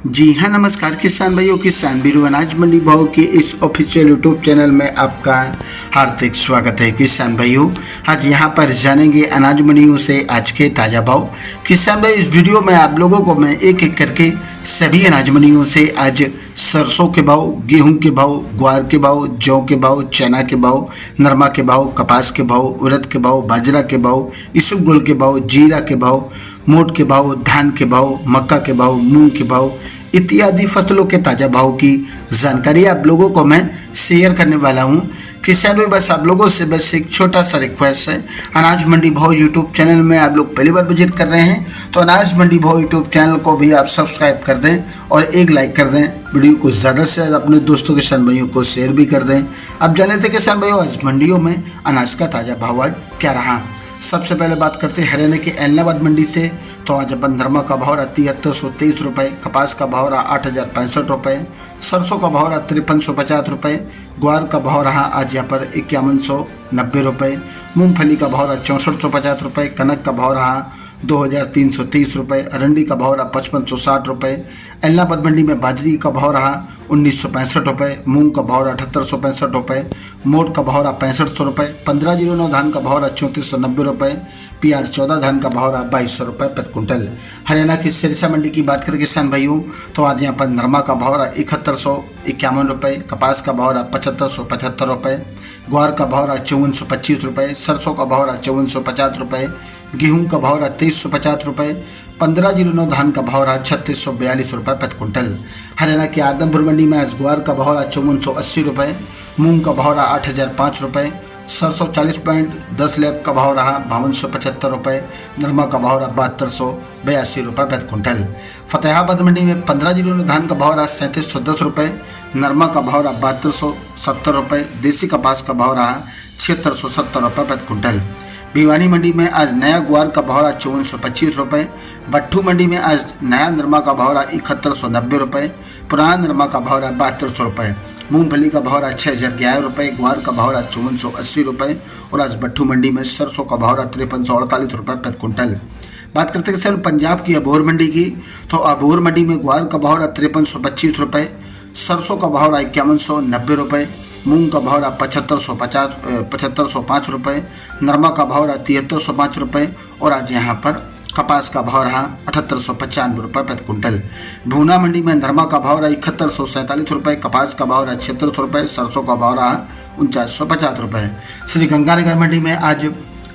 जी हाँ, नमस्कार किसान भाइयों, किसान वीरो अनाज मंडी भाव के इस ऑफिशियल यूट्यूब चैनल में आपका हार्दिक स्वागत है। किसान भाइयों, आज यहाँ पर जानेंगे अनाज मंडियों से आज के ताज़ा भाव। किसान भाई, इस वीडियो में आप लोगों को मैं एक एक करके सभी अनाज मंडियों से आज सरसों के भाव, गेहूं के भाव, ग्वार के भाव, जौ के भाव, चना के भाव, नरमा के भाव, कपास के भाव, उड़द के भाव, बाजरा के भाव, इसबगोल के भाव, जीरा के भाव, मोट के भाव, धान के भाव, मक्का के भाव, मूंग के भाव इत्यादि फसलों के ताज़ा भाव की जानकारी आप लोगों को मैं शेयर करने वाला हूं। किसान भाई, बस आप लोगों से बस एक छोटा सा रिक्वेस्ट है, अनाज मंडी भाव यूट्यूब चैनल में आप लोग पहली बार विजिट कर रहे हैं तो अनाज मंडी भाव यूट्यूब चैनल को भी आप सब्सक्राइब कर दें और एक लाइक कर दें। वीडियो को ज़्यादा से ज़्यादा अपने दोस्तों किसान भाइयों को शेयर भी कर दें। अब जान लेते किसान भाइयों, आज मंडियों में अनाज का ताज़ा भाव आज क्या रहा। सबसे पहले बात करते हैं हरियाणा के एलनाबाद मंडी से। तो आज अपन नरमा का भाव रहा 7323 रुपये, कपास का भाव रहा 8065 रुपये, सरसों का भाव रहा 5350 रुपये, ग्वार का भाव रहा आज यहाँ पर 5190 रुपये, मूंगफली का भाव रहा 6450 रुपये, कनक का भाव रहा 2330 रुपये, अरंडी का भाव रहा 5560 रुपये, एलनाबाद मंडी में बाजरी का भाव रहा 1965 रुपये, मूंग का भाव रहा 7865 रुपये, मोट का भाव रहा 6500 रुपये, 1509 धान का भाव रहा 3490 रुपये, PR 14 धान का भाव रहा 2200 रुपये प्रति कुंटल। हरियाणा की सिरसा मंडी की बात करें किसान भाइयों, तो आज यहाँ पर नरमा का भाव रहा 7151 रुपये, कपास का भाव रहा 7575 रुपये, ग्वार का भाव रहा 5425 रुपये, सरसों का भाव रहा 5450 रुपये, गेहूं का भाव रहा 2350 रुपये, 1509 धान का भाव रहा 3642 रुपये प्रति कुंटल। हरियाणा के आदमपुर मंडी में आज ग्वार का भाव रहा 5480 रुपये, मूंग का भाव रहा 8005 रुपये, सरसों 40.10 लैब का भाव रहा 5275 रुपये, नरमा का भाव रहा 7282 रुपये प्रति कुंटल। फतेहाबाद मंडी में 1509 धान का भाव रहा 3710 रुपये, नरमा का भाव रहा 7270 रुपये, देसी कपास का भाव रहा 7670 रुपये प्रति कुंटल। भिवानी मंडी में आज नया ग्वार का भाव रहा 5425 रुपये, भट्टू मंडी में आज नया नरमा का भाव रहा 7190 रुपये, पुराना नरमा का भाव रहा 7200 रुपये, मूंगफली का भाव रहा 6011 रुपये, ग्वार का भाव रहा 5480 रुपये और आज भट्टू मंडी में सरसों का भाव रहा 5348 रुपये प्रति कुंटल। बात करते हैं सर पंजाब की अबोहर मंडी की, तो अबोहर मंडी में ग्वार का भाव रहा 5325 रुपये, सरसों का भाव रहा 5190 रुपये, मूंग का भाव रहा 7505 रुपये, नरमा का भाव रहा 7305 रुपये और आज यहाँ पर कपास का भाव रहा 7895 रुपये प्रति कुंटल। भूना मंडी में नरमा का भाव रहा 7147 रुपये, कपास का भाव रहा 7600 रुपये, सरसों का भाव रहा 4950 रुपये। श्री गंगानगर मंडी में आज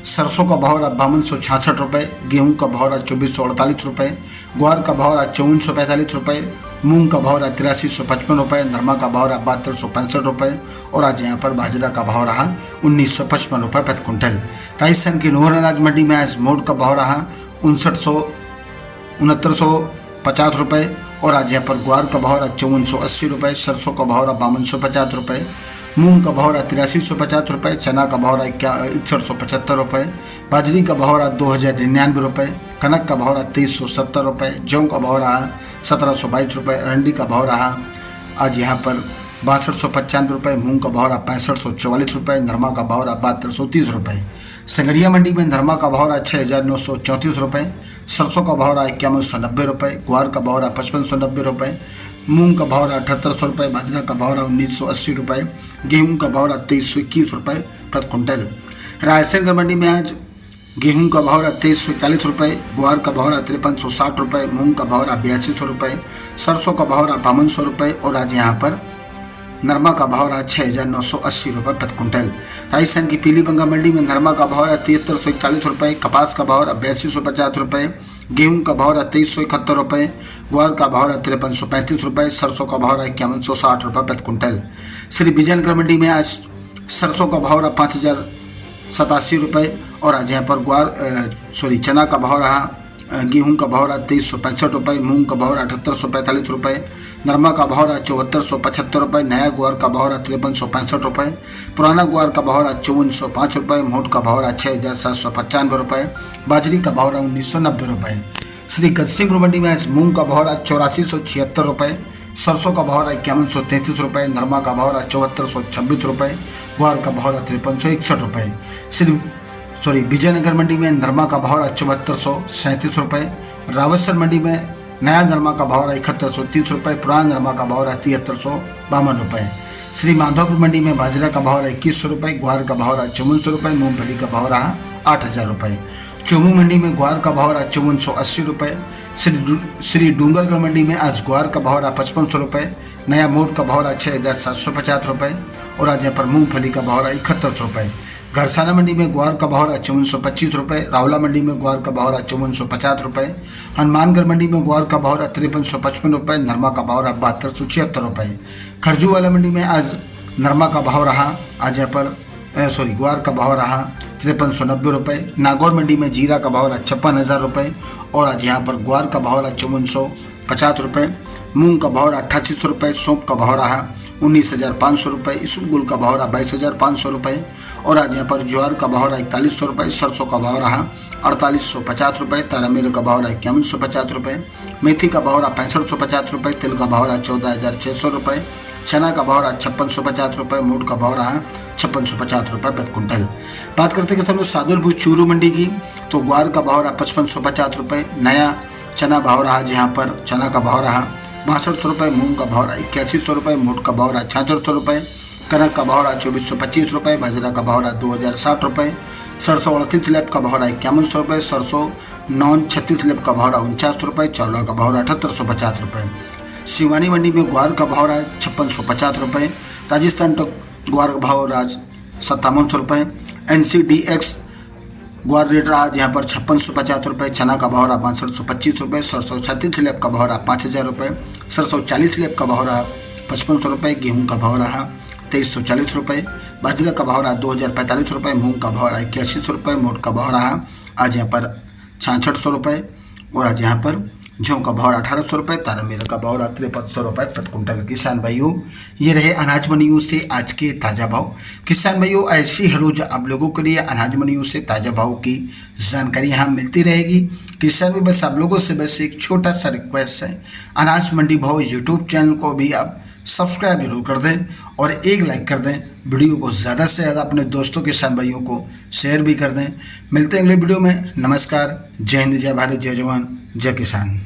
सरसों का भाव रहा 5266 रुपये, गेहूं का भाव रहा 2448 रुपये, ग्वार का भाव रहा 5445 रुपये, मूंग का भाव रहा 8355 रुपये, नरमा का भाव रहा 7265 रुपये और आज यहाँ पर बाजरा का भाव रहा 1955 रुपये प्रति कुंटल। राजस्थान की नोहर अनाज मंडी में आज मोट का भाव रहा 6950 रुपये और आज यहाँ पर ग्वार का भाव रहा 5480 रुपये, सरसों का भाव रहा 5250 रुपये, मूंग का भाव रहा 8350 रुपये, चना का भाव रहा 6175 रुपये, बाजरी का भाव रहा 2099 रुपये, कनक का भाव रहा 2370 रुपये, जौ का भाव रहा 1722 रुपये, अरंडी का भाव रहा आज यहाँ पर 6295 रुपये, मूंग का भाव रहा 6544 रुपये, नरमा का भाव रहा 7230 रुपये। संगरिया मंडी में नरमा का भाव रहा 6934 रुपये, सरसों का भाव रहा 5190 रुपये, ग्वार का भाव रहा 5590 रुपये, मूंग का भाव रहा 7800 रुपये, बाजरा का भाव रहा 1980 रुपये, गेहूं का भाव रहा 2321 रुपये प्रति कुंटल। रायसेन मंडी में आज गेहूं का भाव रहा 2341 रुपये, ग्वार का भाव रहा 5360 रुपये, मूंग का भाव रहा 8200 रुपये, सरसों का भाव रहा 5200 रुपये और आज यहाँ पर नरमा का भाव रहा 6980 रुपये प्रति कुंटल। राजस्थान की पीलीबंगा मंडी में नरमा का भाव रहा 7341 रुपये, कपास का भाव रहा 8250 रुपये, गेहूं का भाव रहा 2371 रुपये, ग्वार का भाव रहा 5335 रुपये, सरसों का भाव रहा 5160 रुपये प्रति कुंटल। श्री विजयनगर मंडी में आज सरसों का भाव रहा 5087 रुपये और आज यहाँ पर चना का भाव रहा, गेहूं का भाव रहा 2365 रुपये, मूंग का भाव रहा 7845 रुपये, नरमा का भाव रहा 7475 रुपये, नया ग्वार का भाव रहा 5365 रुपये, पुराना ग्वार का भाव रहा 5405 रुपये, मोट का भाव रहा 6795 रुपये, बाजरी का भाव रहा 1990 रुपये। श्री गजसिंहपुर मंडी में आज मूंग का भाव रहा 8476 रुपये, सरसों का भाव रहा 5133 रुपये, नरमा का भाव रहा 7426 रुपये, ग्वार का भाव रहा 5361 रुपये। विजयनगर मंडी में नरमा का भाव रहा 7437 रुपये, रावतसर मंडी में नया नरमा का भाव रहा 7130 रुपये, पुराना नरमा का भाव रहा 7352 रुपये। श्री माधोपुर मंडी में बाजरा का भाव रहा 2100 रुपये, ग्वार का भाव रहा 5400 रुपये, मूंगफली का भाव रहा 8000 रुपये। चोमू मंडी में ग्वार का भाव रहा 5480 रुपये। श्री डूंगरगढ़ मंडी में आज ग्वार का भाव रहा 5500 रुपये, नया मोट का भाव रहा 6750 रुपये और आज यहाँ पर मूंगफली का भाव रहा 71 रुपये। घरसाना मंडी में ग्वार का भाव रहा 5425 रुपये, रावला मंडी में ग्वार का भाव रहा 5450 रुपये, हनुमानगढ़ मंडी में ग्वार का भाव रहा 5355 रुपये, नरमा का भाव रहा 7276 रुपये। खरजूवाला मंडी में आज नरमा का भाव रहा ग्वार का भाव रहा 5390 रुपये। नागौर मंडी में जीरा का भाव रहा 56,000 रुपये और आज यहाँ पर ग्वार का भाव रहा 5450 रुपये, मूंग का भाव रहा 8800 रुपये, सौंप का भाव रहा 19,500 रुपये, इसबगुल का भाव रहा 22,500 रुपये और आज यहाँ पर ज्वार का भाव रहा 4100 रुपये, सरसों का भाव रहा 4850 रुपये, तारामीर का भाव रहा 5150 रुपये, मेथी का भाव रहा 6550 रुपये, तिल का भाव रहा 14,600 रुपये, चना का भाव रहा 5650 रुपये, मूड का भाव रहा 5650 रुपये प्रति कुंटल। बात करते हैं सादुलपुर चूरू मंडी की, तो ग्वार का भाव रहा 5550 रुपये, नया चना भाव रहा जहाँ पर चना का भाव रहा 6200 रुपये, मूंग का भाव रहा 8100 रुपये, मूड का भाव रहा 6600 रुपये, कनक का भाव रहा 2425 रुपये, बाजरा का भाव रहा 2060 रुपये, सरसों 38 लैब का भाव रहा 5100 रुपये, सरसों नॉन 36 लैब का भाव रहा 49 रुपये, चौला का भाव रहा 7850 रुपये। शिवानी मंडी में ग्वार का भाव रहा 5650 रुपये, राजस्थान तो ग्वार का भाव रहा 5700 रुपये, NCDX ग्वार रेट रहा यहाँ पर 5650 रुपये, चना का भाव रहा 6225 रुपये, सरसों 36 लैब का भाव रहा 5000 रुपये, सरसों 40 लैब का भाव रहा 5500 रुपये, गेहूँ का भाव रहा 2340 रुपये, बाजरा का भाव रहा 2045 रुपये, मूंग का भाव रहा 8100 रुपये, मोट का भाव रहा आज यहाँ पर 6600 रुपये और आज यहाँ पर जौ का भाव 1800 रुपये, तारामीर का भाव 5300 रुपये प्रति कुंटल। किसान भाइयों, ये रहे अनाज मंडियों से आज के ताज़ा भाव। किसान भाइयों, ऐसी हर रोज आप लोगों के लिए अनाज मंडियों से ताज़ा भाव की जानकारी यहाँ मिलती रहेगी। किसान भाई, बस आप लोगों से बस एक छोटा सा रिक्वेस्ट है, अनाज मंडी भाव यूट्यूब चैनल को भी आप सब्सक्राइब जरूर कर दें और एक लाइक कर दें। वीडियो को ज़्यादा से ज़्यादा अपने दोस्तों किसान भाइयों को शेयर भी कर दें। मिलते हैं अगले वीडियो में। नमस्कार, जय हिंद, जय भारत, जय जवान, जय किसान।